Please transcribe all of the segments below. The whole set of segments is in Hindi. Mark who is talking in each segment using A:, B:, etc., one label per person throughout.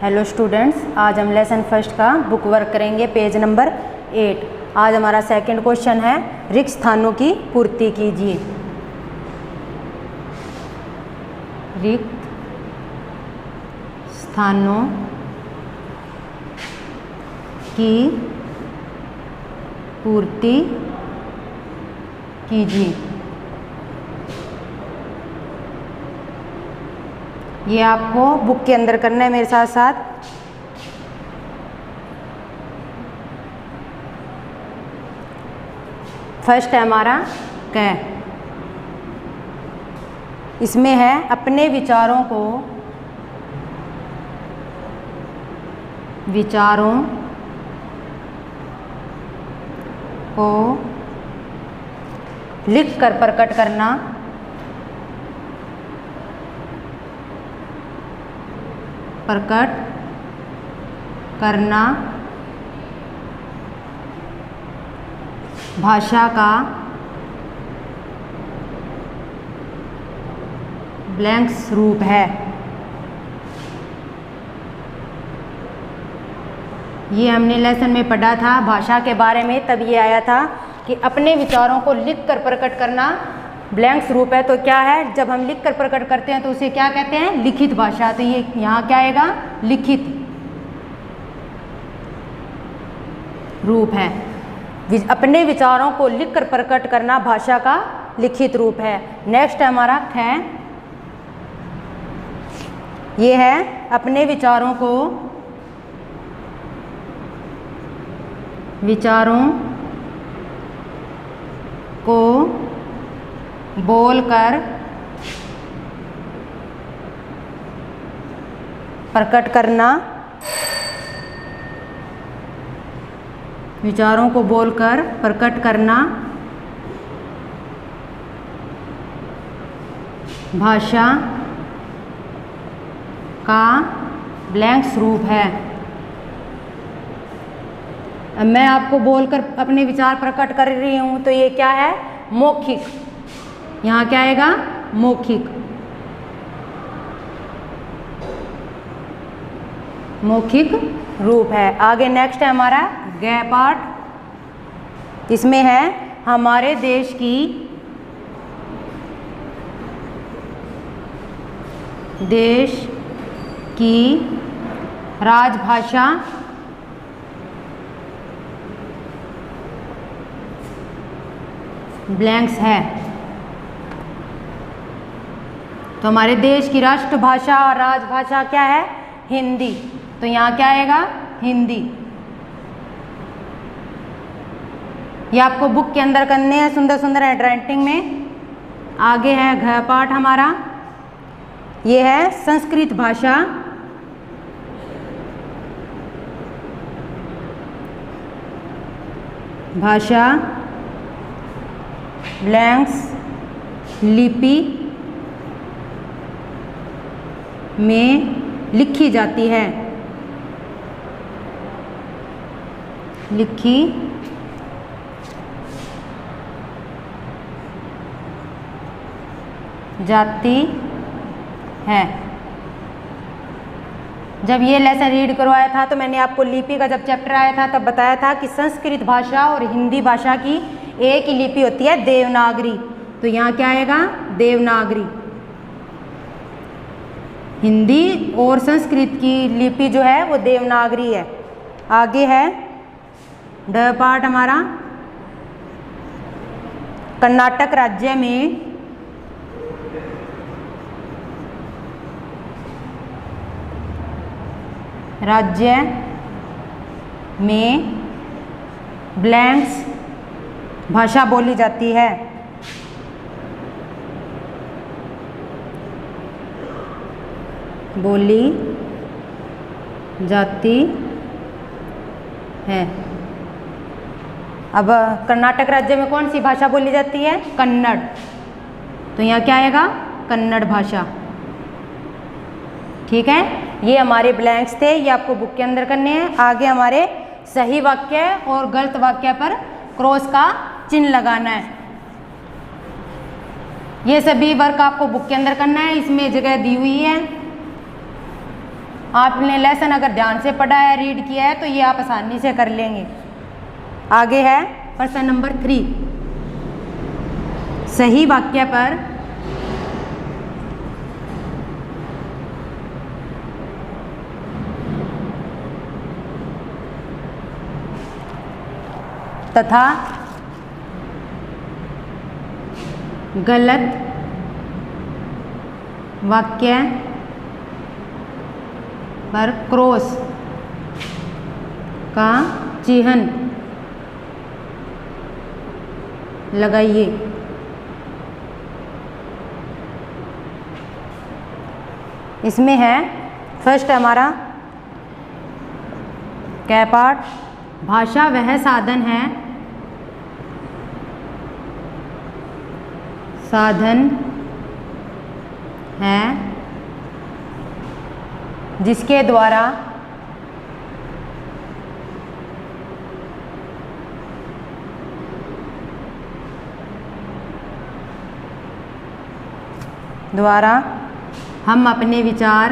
A: हेलो स्टूडेंट्स, आज हम लेसन फर्स्ट का बुक वर्क करेंगे, पेज नंबर 8। आज हमारा सेकंड क्वेश्चन है, रिक्त स्थानों की पूर्ति कीजिए। रिक्त स्थानों की पूर्ति कीजिए। ये आपको बुक के अंदर करना है मेरे साथ साथ। फर्स्ट है हमारा क। इसमें है अपने विचारों को लिख कर प्रकट करना भाषा का ब्लैंक रूप है। ये हमने लेसन में पढ़ा था भाषा के बारे में, तब ये आया था कि अपने विचारों को लिख कर प्रकट करना ब्लैंक रूप है। तो क्या है, जब हम लिख कर प्रकट करते हैं तो उसे क्या कहते हैं, लिखित भाषा। तो ये यहाँ क्या आएगा, लिखित रूप है। अपने विचारों को लिख कर प्रकट करना भाषा का लिखित रूप है। नेक्स्ट है हमारा ख। ये है अपने विचारों को बोलकर प्रकट करना, विचारों को बोलकर प्रकट करना भाषा का ब्लैंक रूप है। अब मैं आपको बोलकर अपने विचार प्रकट कर रही हूँ, तो ये क्या है, मौखिक। यहाँ क्या आएगा, मौखिक रूप है। आगे नेक्स्ट है हमारा ग पाठ। इसमें है हमारे देश की राजभाषा ब्लैंक्स है। तो हमारे देश की राष्ट्रभाषा और राजभाषा क्या है, हिंदी। तो यहाँ क्या आएगा, हिंदी। ये आपको बुक के अंदर करने हैं सुंदर सुंदर हैंडराइटिंग में। आगे है घ पाठ हमारा। ये है संस्कृत भाषा ब्लैंक्स लिपि में लिखी जाती है। जब ये लेसन रीड करवाया था तो मैंने आपको लिपि का जब चैप्टर आया था तब बताया था कि संस्कृत भाषा और हिंदी भाषा की एक ही लिपि होती है, देवनागरी। तो यहाँ क्या आएगा, देवनागरी। हिंदी और संस्कृत की लिपि जो है वो देवनागरी है। आगे है ड पार्ट हमारा। कर्नाटक राज्य में ब्लैंक्स भाषा बोली जाती है। अब कर्नाटक राज्य में कौन सी भाषा बोली जाती है, कन्नड़। तो यहाँ क्या आएगा, कन्नड़ भाषा। ठीक है, ये हमारे ब्लैंक्स थे, ये आपको बुक के अंदर करने हैं। आगे हमारे सही वाक्य और गलत वाक्य पर क्रॉस का चिन्ह लगाना है। ये सभी वर्क आपको बुक के अंदर करना है, इसमें जगह दी हुई है। आपने लेसन अगर ध्यान से पढ़ा है, रीड किया है, तो ये आप आसानी से कर लेंगे। आगे है प्रश्न नंबर 3। सही वाक्य पर तथा गलत वाक्य पर क्रॉस का चिन्ह लगाइए। इसमें है फर्स्ट हमारा क्या पार्ट, भाषा वह साधन है, जिसके द्वारा हम अपने विचार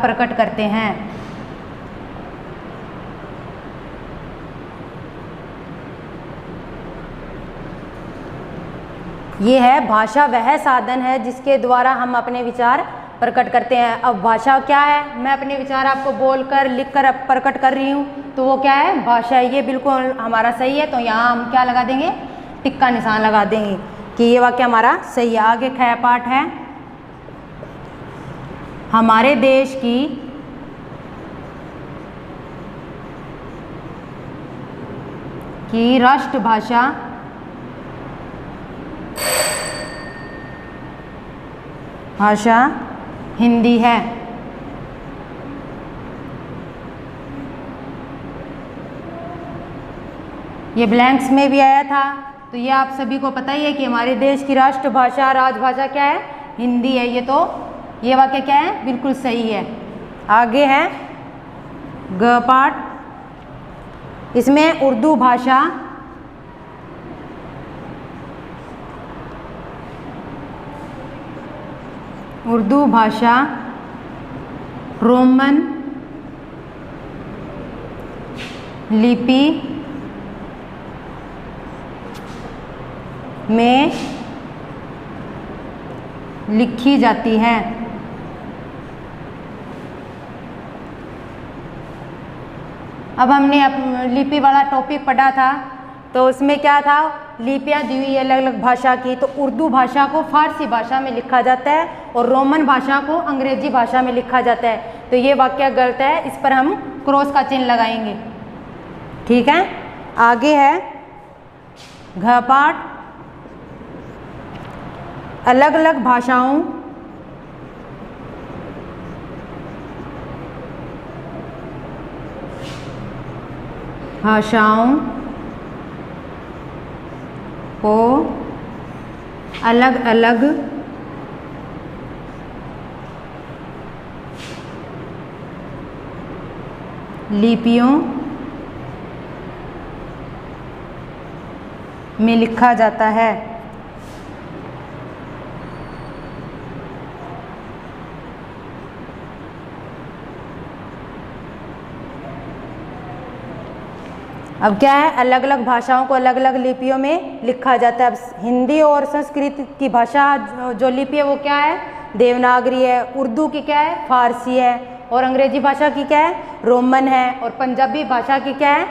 A: प्रकट करते हैं। ये है भाषा वह साधन है जिसके द्वारा हम अपने विचार प्रकट करते हैं। अब भाषा क्या है, मैं अपने विचार आपको बोलकर लिखकर प्रकट कर रही हूँ, तो वो क्या है, भाषा है। ये बिल्कुल हमारा सही है, तो यहाँ हम क्या लगा देंगे, टिक का निशान लगा देंगे कि ये वाक्य हमारा सही है। आगे ख पाठ है, हमारे देश की राष्ट्रभाषा हिंदी है। ये ब्लैंक्स में भी आया था, तो ये आप सभी को पता ही है कि हमारे देश की राष्ट्रभाषा राजभाषा क्या है, हिंदी है। ये तो ये वाक्य क्या है, बिल्कुल सही है। आगे है ग पाठ, इसमें उर्दू भाषा रोमन लिपि में लिखी जाती है। अब हमने लिपि वाला टॉपिक पढ़ा था, तो उसमें क्या था, लिपियाँ दी हुई अलग अलग भाषा की। तो उर्दू भाषा को फारसी भाषा में लिखा जाता है और रोमन भाषा को अंग्रेजी भाषा में लिखा जाता है। तो ये वाक्य गलत है, इस पर हम क्रॉस का चिन्ह लगाएंगे। ठीक है। आगे है घ पाठ, अलग अलग भाषाओं को अलग अलग लिपियों में लिखा जाता है। अब क्या है, अलग अलग भाषाओं को अलग अलग लिपियों में लिखा जाता है। अब हिंदी और संस्कृत की भाषा जो लिपि है वो क्या है, देवनागरी है। उर्दू की क्या है, फारसी है। और अंग्रेजी भाषा की क्या है, रोमन है। और पंजाबी भाषा की क्या है,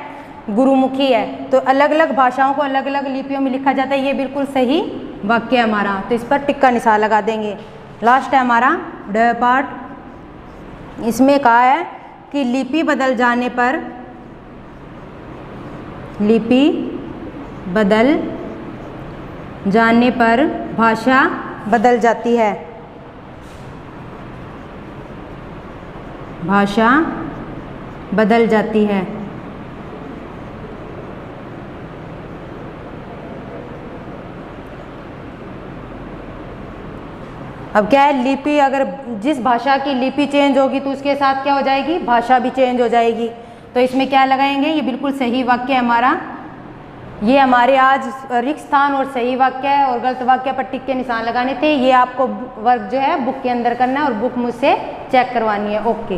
A: गुरुमुखी है। तो अलग अलग भाषाओं को अलग अलग लिपियों में लिखा जाता है। ये बिल्कुल सही वाक्य है हमारा, तो इस पर टिक का निशान लगा देंगे। लास्ट है हमारा ड पार्ट, इसमें कहा है कि लिपि बदल जाने पर भाषा बदल जाती है। अब क्या है, लिपि अगर जिस भाषा की लिपि चेंज होगी तो उसके साथ क्या हो जाएगी, भाषा भी चेंज हो जाएगी। तो इसमें क्या लगाएंगे, ये बिल्कुल सही वाक्य है हमारा। ये हमारे आज रिक्त स्थान और सही वाक्य और गलत वाक्य पर टिक के निशान लगाने थे। ये आपको वर्क जो है बुक के अंदर करना है और बुक मुझसे चेक करवानी है। ओके।